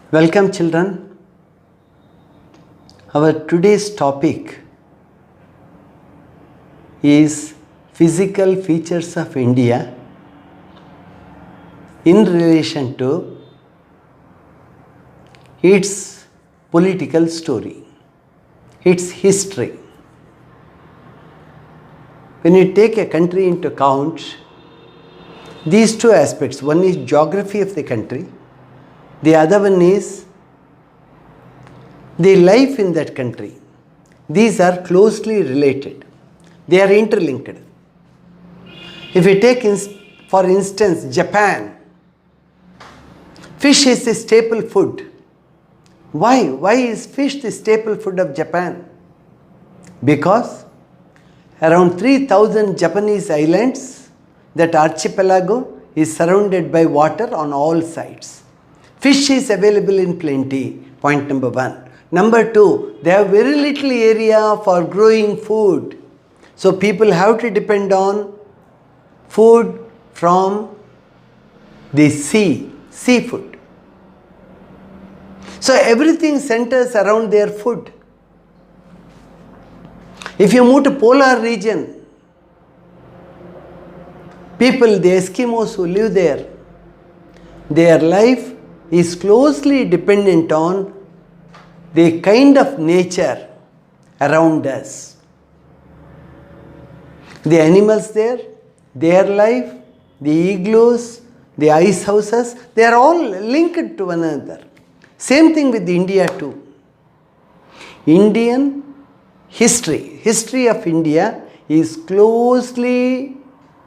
Welcome, children. Our today's topic is physical features of India in relation to its political story, its history. When you take a country into account, these two aspects, one is geography of the country, the other one is the life in that country. These are closely related. They are interlinked. If we take, for instance, Japan, fish is the staple food. Why? Why is fish the staple food of Japan? Because around 3,000 Japanese islands, that archipelago is surrounded by water on all sides. Fish is available in plenty, point number one. Number two, they have very little area for growing food. So people have to depend on food from the sea, seafood. So everything centers around their food. If you move to polar region, people, the Eskimos who live there, their life is closely dependent on the kind of nature around us. The animals there, their life, the igloos, the ice houses, they are all linked to one another. Same thing with India too. Indian history of India is closely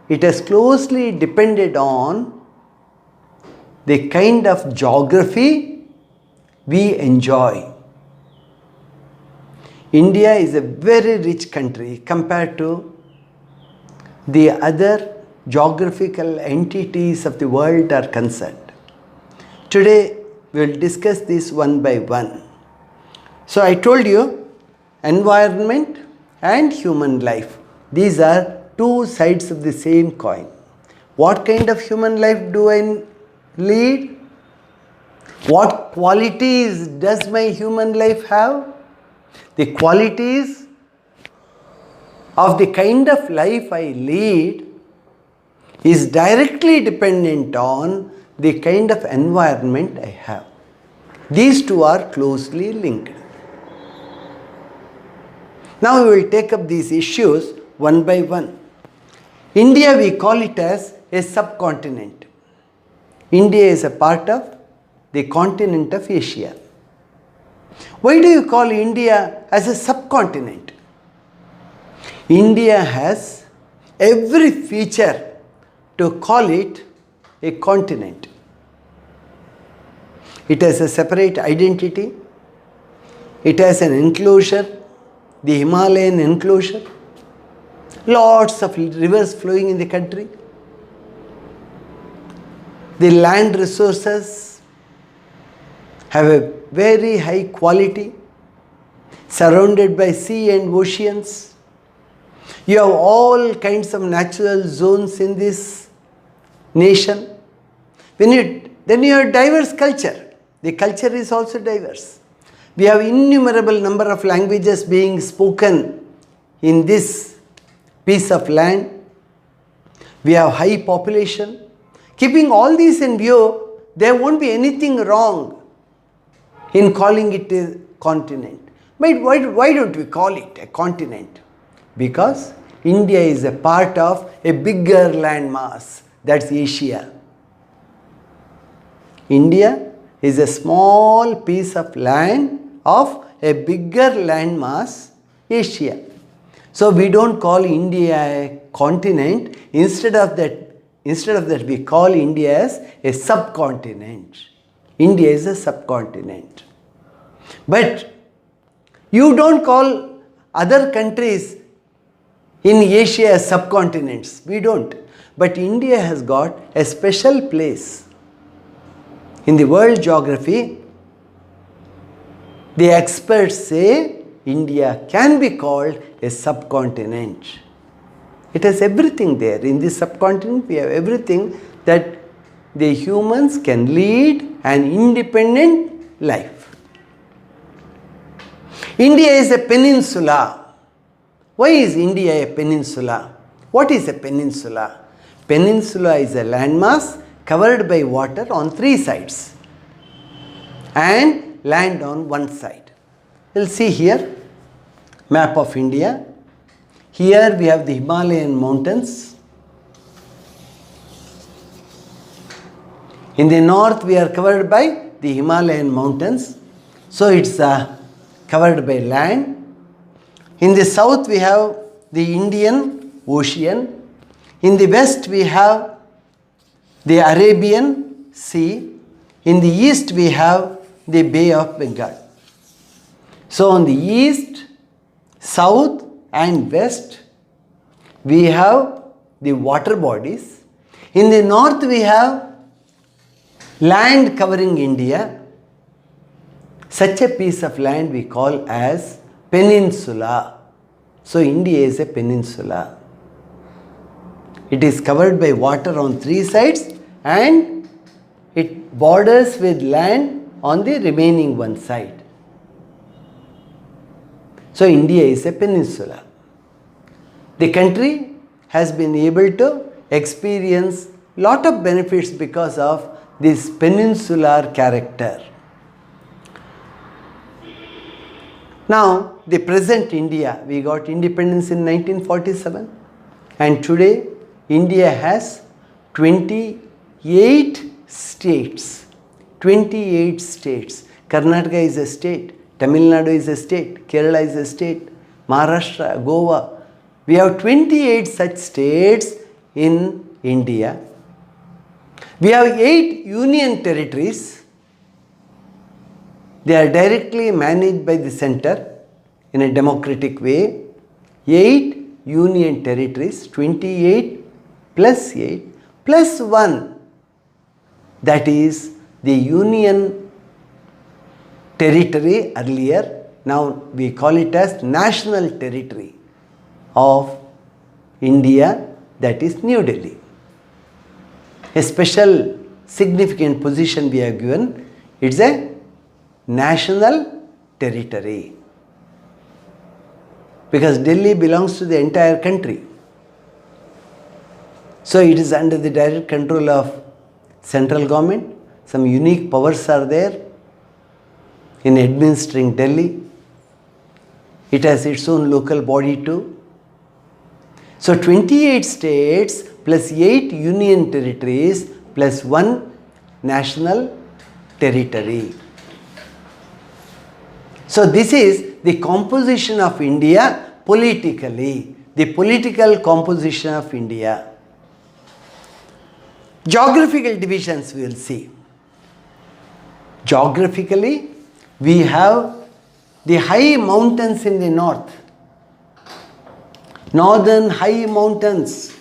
depended on the kind of geography we enjoy. India is a very rich country compared to the other geographical entities of the world are concerned. Today we will discuss this one by one. So I told you, environment and human life. These are two sides of the same coin. What kind of human life do I lead? What qualities does my human life have? The qualities of the kind of life I lead is directly dependent on the kind of environment I have. These two are closely linked. Now we will take up these issues one by one. India, we call it as a subcontinent. India is a part of the continent of Asia. Why do you call India as a subcontinent? India has every feature to call it a continent. It has a separate identity. It has an enclosure, the Himalayan enclosure. Lots of rivers flowing in the country. The land resources have a very high quality, surrounded by sea and oceans. You have all kinds of natural zones in this nation. Then you have diverse culture. The culture is also diverse. We have innumerable number of languages being spoken in this piece of land. We have high population. Keeping all these in view, there won't be anything wrong in calling it a continent. But why don't we call it a continent? Because India is a part of a bigger landmass, that's Asia. India is a small piece of land of a bigger landmass, Asia. So we don't call India a continent. Instead of that we call India as a subcontinent. India is a subcontinent. But you don't call other countries in Asia as subcontinents. We don't. But India has got a special place. In the world geography, the experts say India can be called a subcontinent. It has everything there. In this subcontinent, we have everything that the humans can lead an independent life. India is a peninsula. Why is India a peninsula? What is a peninsula? Peninsula is a landmass covered by water on 3 sides and land on 1 side. We'll see here map of India. Here we have the Himalayan mountains. In the north we are covered by the Himalayan mountains. So it's covered by land. In the south we have the Indian Ocean. In the west we have the Arabian Sea. In the east we have the Bay of Bengal. So on the east, south and west we have the water bodies. In the north we have land covering India. Such a piece of land we call as peninsula. So India is a peninsula. It is covered by water on 3 sides and it borders with land on the remaining 1 side. So India is a peninsula. The country has been able to experience lot of benefits because of this peninsular character. Now, the present India, we got independence in 1947 and today India has 28 states. 28 states. Karnataka is a state, Tamil Nadu is a state, Kerala is a state, Maharashtra, Goa. We have 28 such states in India. We have 8 union territories. They are directly managed by the center in a democratic way. 8 union territories, 28 plus 8 plus 1. That is the union territory earlier. Now we call it as national territory of India, that is New Delhi. A special significant position we have given. It's a national territory because Delhi belongs to the entire country. So it is under the direct control of central government. Some unique powers are there in administering Delhi. It has its own local body too. So 28 states plus 8 union territories plus 1 national territory. So this is the composition of India politically, the political composition of India. Geographical divisions we will see. Geographically, we have the high mountains in the north. Northern high mountains.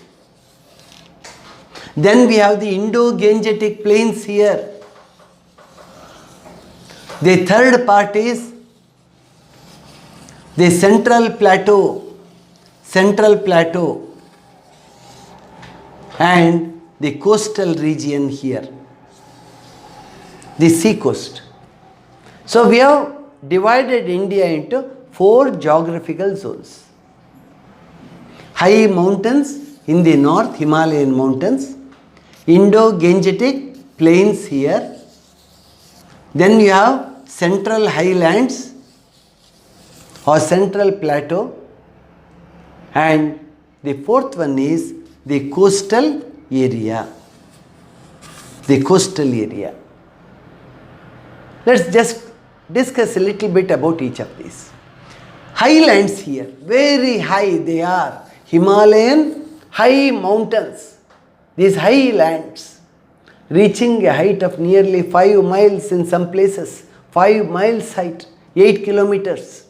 Then we have the Indo-Gangetic plains here. The third part is the central plateau and the coastal region here, the sea coast. So we have divided India into 4 geographical zones. High mountains in the north, Himalayan mountains, Indo-Gangetic plains here, then you have central highlands or central plateau, and the 4th one is the coastal area. The coastal area. Let's just discuss a little bit about each of these. Highlands here, very high they are. Himalayan high mountains. These highlands reaching a height of nearly 5 miles in some places. 5 miles height, 8 kilometers.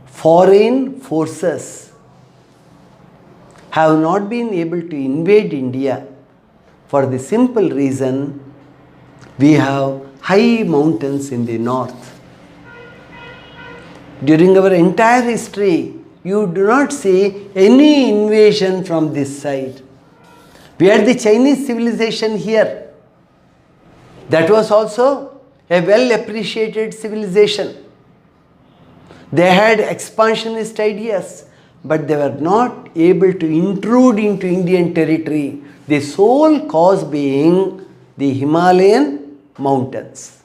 Foreign forces have not been able to invade India for the simple reason we have high mountains in the north. During our entire history, you do not see any invasion from this side. We had the Chinese civilization here. That was also a well appreciated civilization. They had expansionist ideas, but they were not able to intrude into Indian territory, the sole cause being the Himalayan mountains.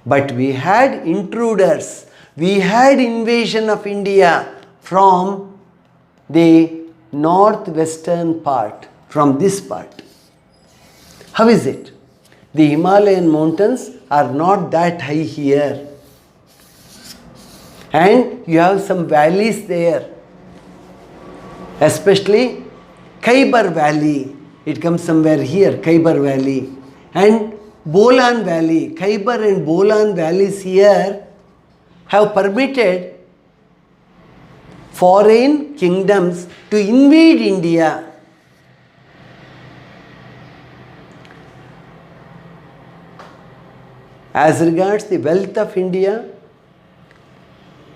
But we had intruders, we had invasion of India from the northwestern part, from this part. How is it? The Himalayan mountains are not that high here. And you have some valleys there, especially Khyber Valley. It comes somewhere here, Khyber Valley. And Bolan Valley, Khyber and Bolan valleys here have permitted foreign kingdoms to invade India. As regards the wealth of India,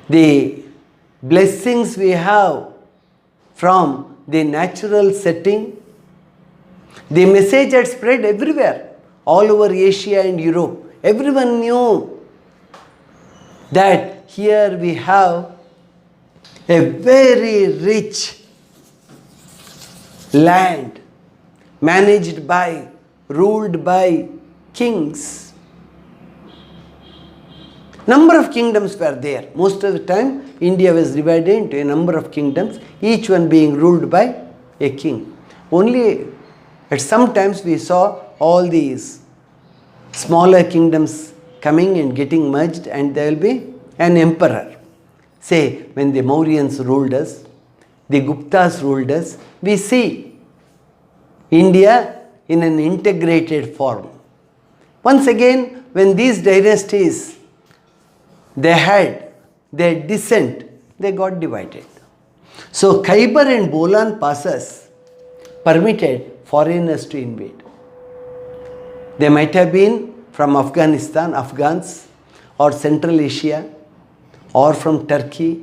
the blessings we have from the natural setting, the message had spread everywhere, all over Asia and Europe. Everyone knew that here we have a very rich land managed by, ruled by kings. Number of kingdoms were there. Most of the time, India was divided into a number of kingdoms, each one being ruled by a king. Only at some times we saw all these smaller kingdoms coming and getting merged, and there will be an emperor. Say, when the Mauryans ruled us, the Guptas ruled us, we see India in an integrated form. Once again, when these dynasties they had their descent, they got divided. So Khyber and Bolan passes permitted foreigners to invade. They might have been from Afghanistan, Afghans, or Central Asia, or from Turkey,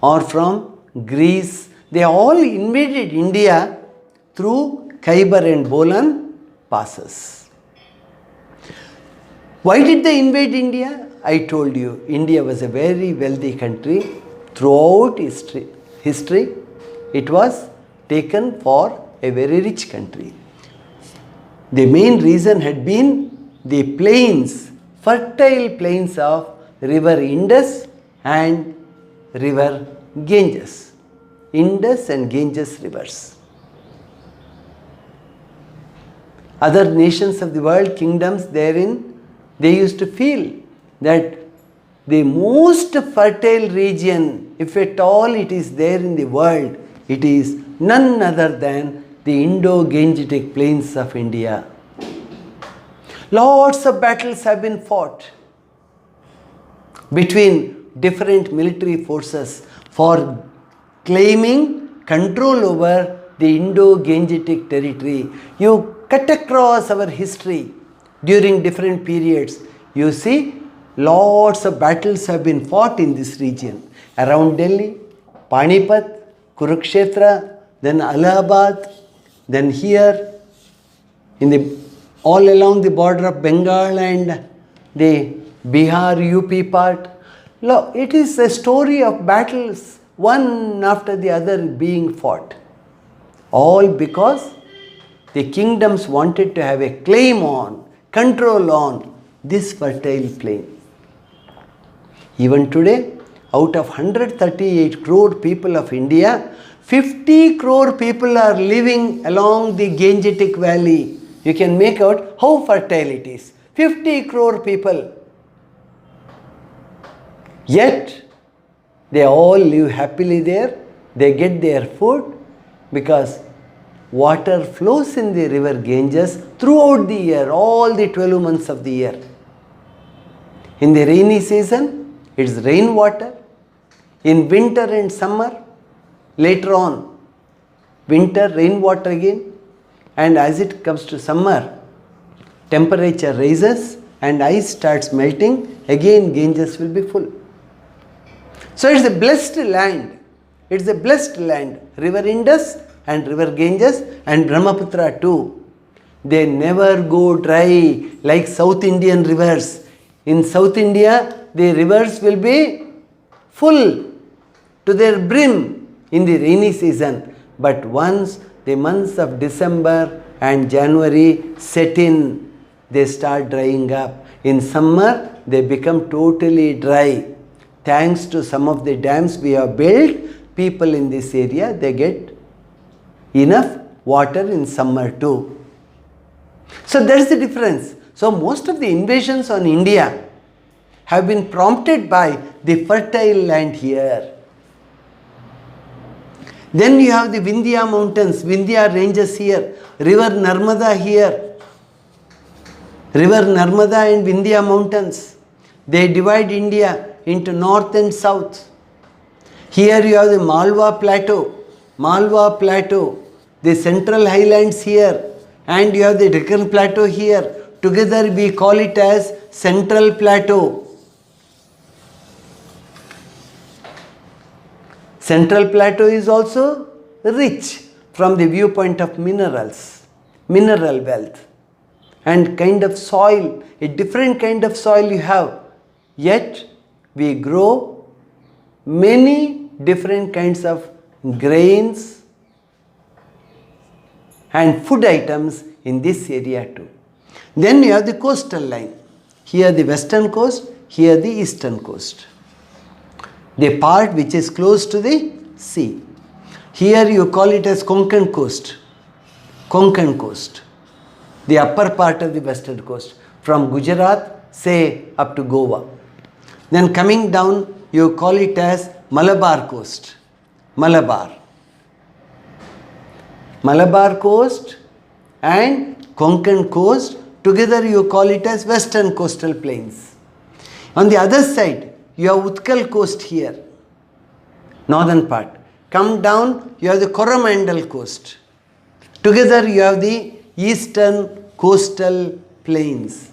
or from Greece. They all invaded India through Khyber and Bolan passes. Why did they invade India? I told you, India was a very wealthy country. Throughout history, it was taken for a very rich country. The main reason had been the plains, fertile plains of river Indus and river Ganges. Indus and Ganges rivers. Other nations of the world, kingdoms therein, they used to feel that the most fertile region, if at all it is there in the world, it is none other than the Indo-Gangetic plains of India. Lots of battles have been fought between different military forces for claiming control over the Indo-Gangetic territory. You cut across our history during different periods, you see lots of battles have been fought in this region. Around Delhi, Panipat, Kurukshetra, then Allahabad, then here all along the border of Bengal and the Bihar, UP part. It is a story of battles, one after the other being fought. All because the kingdoms wanted to have a claim on, control on this fertile plain. Even today, out of 138 crore people of India, 50 crore people are living along the Gangetic Valley. You can make out how fertile it is. 50 crore people. Yet, they all live happily there. They get their food because water flows in the river Ganges throughout the year, all the 12 months of the year. In the rainy season, it is rainwater. In winter and summer, later on, winter, rainwater again. And as it comes to summer, temperature rises and ice starts melting. Again, Ganges will be full. So it's a blessed land. It's a blessed land. River Indus and river Ganges and Brahmaputra too. They never go dry like South Indian rivers. In South India, the rivers will be full to their brim in the rainy season. But once the months of December and January set in, they start drying up. In summer, they become totally dry. Thanks to some of the dams we have built, people in this area, they get enough water in summer too. So that is the difference. So most of the invasions on India have been prompted by the fertile land here. Then you have the Vindhya mountains, Vindhya ranges here, river Narmada here. River Narmada and Vindhya mountains, they divide India into north and south. Here you have the Malwa plateau, the central highlands here, and you have the Deccan plateau here. Together we call it as Central Plateau. Central Plateau is also rich from the viewpoint of minerals, mineral wealth, and kind of soil, a different kind of soil you have. Yet we grow many different kinds of grains and food items in this area too. Then you have the coastal line. Here the western coast, here the eastern coast. The part which is close to the sea. Here you call it as Konkan coast. Konkan coast. The upper part of the western coast. From Gujarat, say up to Goa. Then coming down, you call it as Malabar coast. Malabar coast and Konkan coast, together you call it as western coastal plains. On the other side, you have Utkal coast here, northern part. Come down, you have the Coromandel coast. Together you have the eastern coastal plains.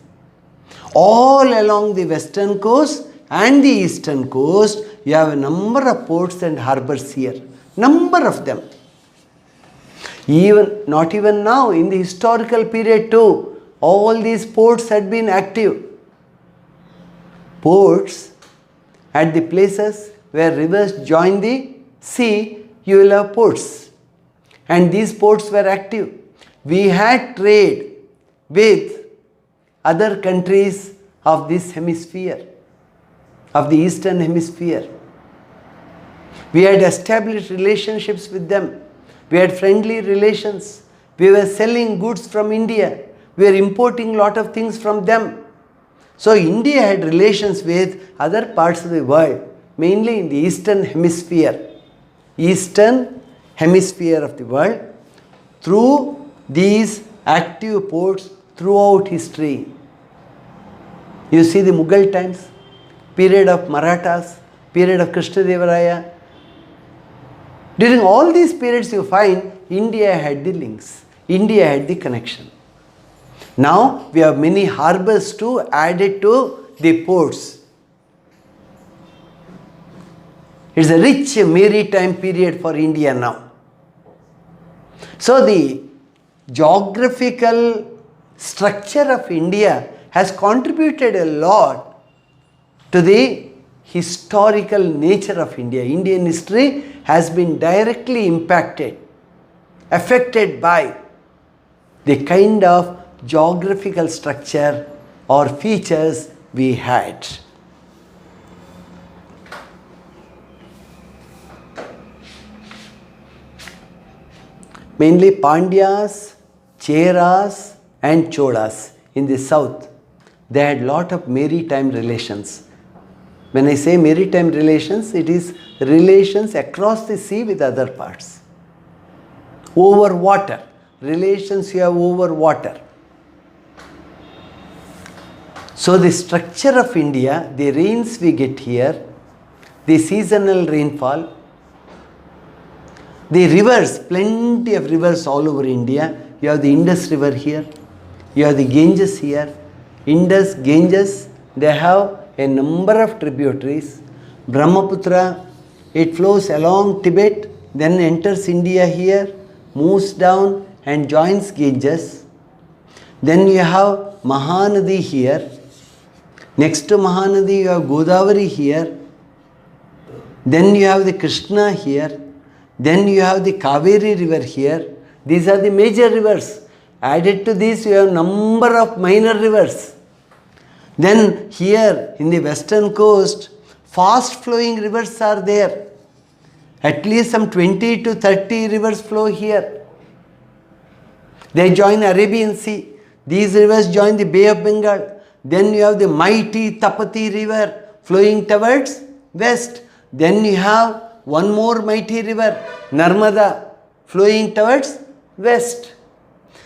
All along the western coast and the eastern coast, you have a number of ports and harbors here. Number of them. Not even now, in the historical period too, all these ports had been active. Ports at the places where rivers join the sea, you will have ports. And these ports were active. We had trade with other countries of this hemisphere, of the eastern hemisphere. We had established relationships with them. We had friendly relations. We were selling goods from India. We were importing a lot of things from them. So India had relations with other parts of the world, mainly in the eastern hemisphere. Eastern hemisphere of the world, through these active ports throughout history. You see the Mughal times, period of Marathas, period of Krishnadevaraya. During all these periods you find India had the links, India had the connection. Now we have many harbors too added to the ports. It's a rich maritime period for India now. So the geographical structure of India has contributed a lot to the historical nature of India. Indian history has been directly impacted, affected by the kind of geographical structure or features we had. Mainly Pandyas, Cheras and Cholas in the south, they had lot of maritime relations. When I say maritime relations, it is relations across the sea with other parts. Over water, relations you have over water. So the structure of India, the rains we get here, the seasonal rainfall, the rivers, plenty of rivers all over India. You have the Indus river here, you have the Ganges here. Indus, Ganges, they have a number of tributaries. Brahmaputra, it flows along Tibet, then enters India here, moves down and joins Ganges. Then you have Mahanadi here. Next to Mahanadi you have Godavari here. Then you have the Krishna here. Then you have the Kaveri river here. These are the major rivers. Added to this you have number of minor rivers. Then here in the western coast, fast flowing rivers are there. At least some 20 to 30 rivers flow here. They join Arabian Sea. These rivers join the Bay of Bengal. Then you have the mighty Tapati river flowing towards west. Then you have one more mighty river, Narmada, flowing towards west.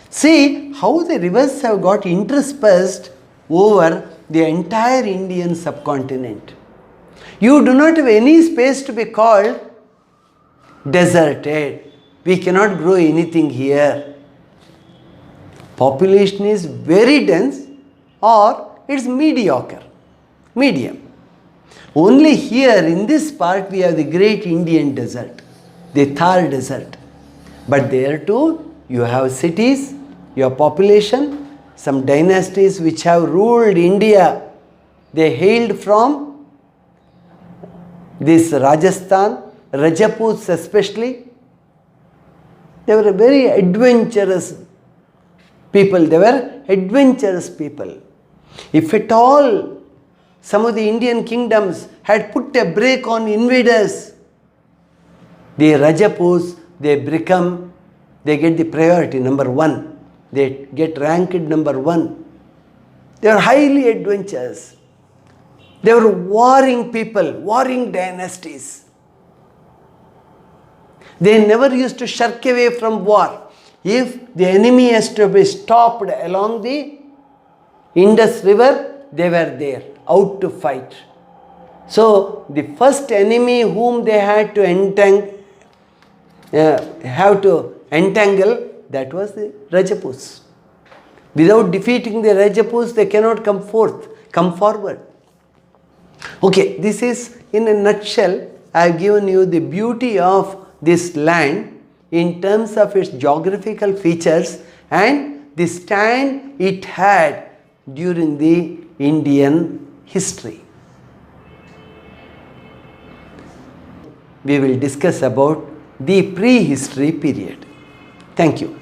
See how the rivers have got interspersed over the entire Indian subcontinent. You do not have any space to be called deserted. We cannot grow anything here. Population is very dense or it's mediocre, medium. Only here in this part we have the great Indian desert, the Thar desert. But there too you have cities, you have population, some dynasties which have ruled India. They hailed from this Rajasthan, Rajaputs especially. They were very adventurous people. They were adventurous people. If at all some of the Indian kingdoms had put a brake on invaders, the Rajaputs, they get the priority, number one. They get ranked number one. They are highly adventurous. They were warring people, warring dynasties. They never used to shirk away from war. If the enemy has to be stopped along the Indus River, they were there, out to fight. So the first enemy whom they had to entangle, that was the Rajaputs. Without defeating the Rajaputs, they cannot come forward. Okay, this is in a nutshell. I have given you the beauty of this land in terms of its geographical features and the stand it had during the Indian history. We will discuss about the prehistory period. Thank you.